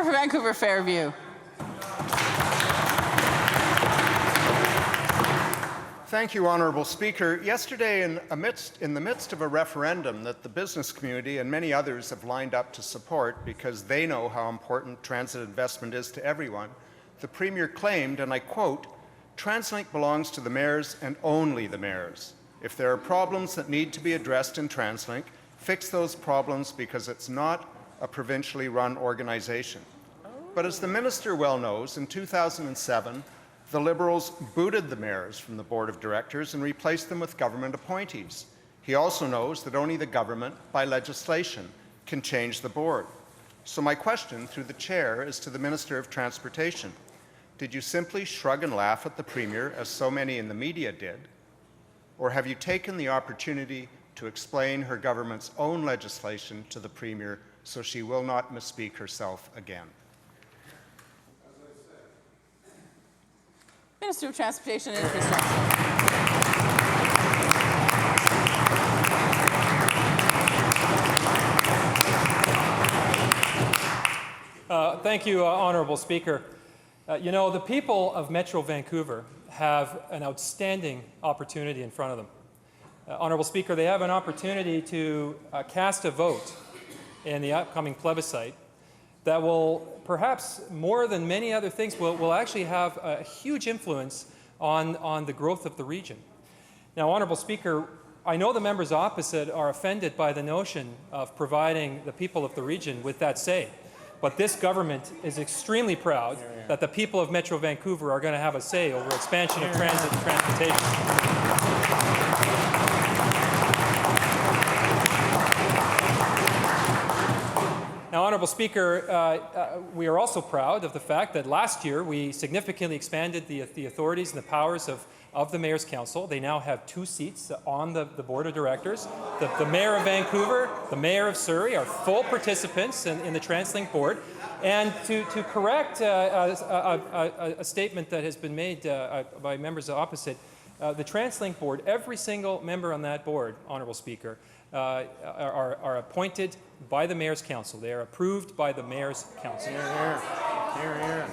member for Vancouver Fairview. Thank you, Honourable Speaker. Yesterday, in the midst of a referendum that the business community and many others have lined up to support because they know how important transit investment is to everyone, the Premier claimed, and I quote, "Translink belongs to the mayors and only the mayors. If there are problems that need to be addressed in Translink, fix those problems because it's not a provincially run organization." But as the Minister well knows, in 2007, the Liberals booted the mayors from the board of directors and replaced them with government appointees. He also knows that only the government, by legislation, can change the board. So my question, through the chair, is to the Minister of Transportation. Did you simply shrug and laugh at the Premier, as so many in the media did? Or have you taken the opportunity to explain her government's own legislation to the Premier so she will not misspeak herself again? Minister of Transportation and Infrastructure. Thank you, Honourable Speaker. You know, the people of Metro Vancouver have an outstanding opportunity in front of them. Honourable Speaker, they have an opportunity to cast a vote in the upcoming plebiscite that will, perhaps more than many other things, will actually have a huge influence on the growth of the region. Now, Honourable Speaker, I know the members opposite are offended by the notion of providing the people of the region with that say, but this government is extremely proud that the people of Metro Vancouver are going to have a say over expansion of transit and transportation. Now, Honourable Speaker, we are also proud of the fact that last year we significantly expanded the authorities and the powers of the Mayor's Council. They now have 2 seats on the Board of Directors. The Mayor of Vancouver, the Mayor of Surrey are full participants in the Translink Board. And to correct a statement that has been made by members opposite, the Translink Board, every single member on that board, Honourable Speaker, are appointed by the Mayor's Council. They are approved by the Mayor's Council. Hear, hear. Hear, hear.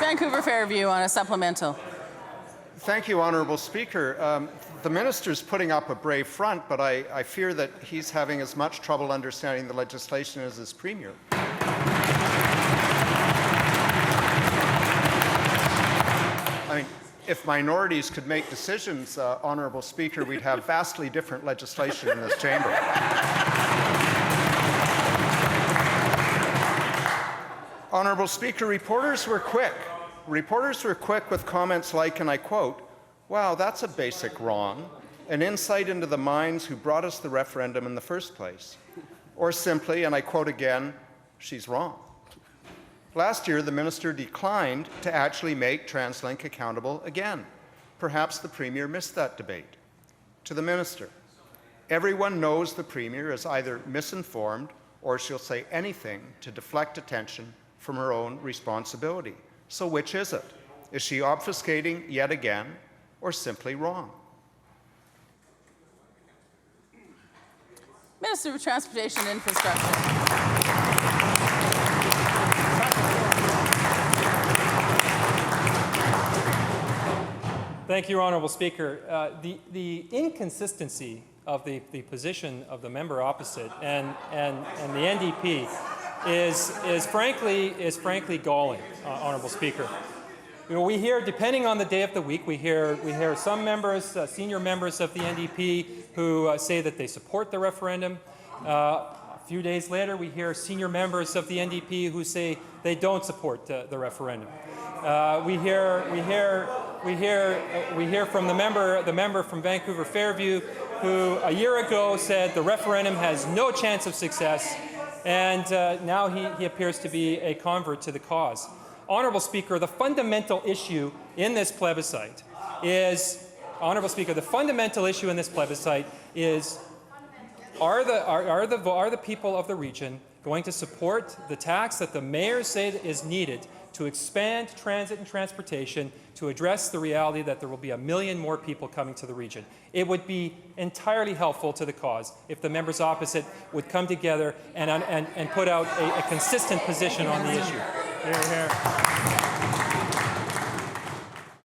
Vancouver Fairview on a supplemental. Thank you, Honourable Speaker. The Minister's putting up a brave front, but I fear that he's having as much trouble understanding the legislation as his Premier. I mean, if minorities could make decisions, Honourable Speaker, we'd have vastly different legislation in this chamber. Honourable Speaker, reporters were quick. Reporters were quick with comments like, and I quote, "Wow, that's a basic wrong, an insight into the minds who brought us the referendum in the first place." Or simply, and I quote again, "She's wrong." Last year, the Minister declined to actually make Translink accountable again. Perhaps the Premier missed that debate. To the Minister, everyone knows the Premier is either misinformed or she'll say anything to deflect attention from her own responsibility. So which is it? Is she obfuscating yet again or simply wrong? Minister of Transportation and Infrastructure. Thank you, Honourable Speaker. The inconsistency of the position of the member opposite and the NDP is frankly galling, Honourable Speaker. You know, we hear, depending on the day of the week, we hear some members, senior members of the NDP, who say that they support the referendum. A few days later, we hear senior members of the NDP who say they don't support the referendum. We hear from the member from Vancouver Fairview, who a year ago said the referendum has no chance of success, and now he appears to be a convert to the cause. Honourable Speaker, the fundamental issue in this plebiscite is, Honourable Speaker, the fundamental issue in this plebiscite is, are the people of the region going to support the tax that the mayors say is needed to expand transit and transportation to address the reality that there will be 1 million more people coming to the region. It would be entirely helpful to the cause if the members opposite would come together and put out a consistent position on the issue. Hear, hear.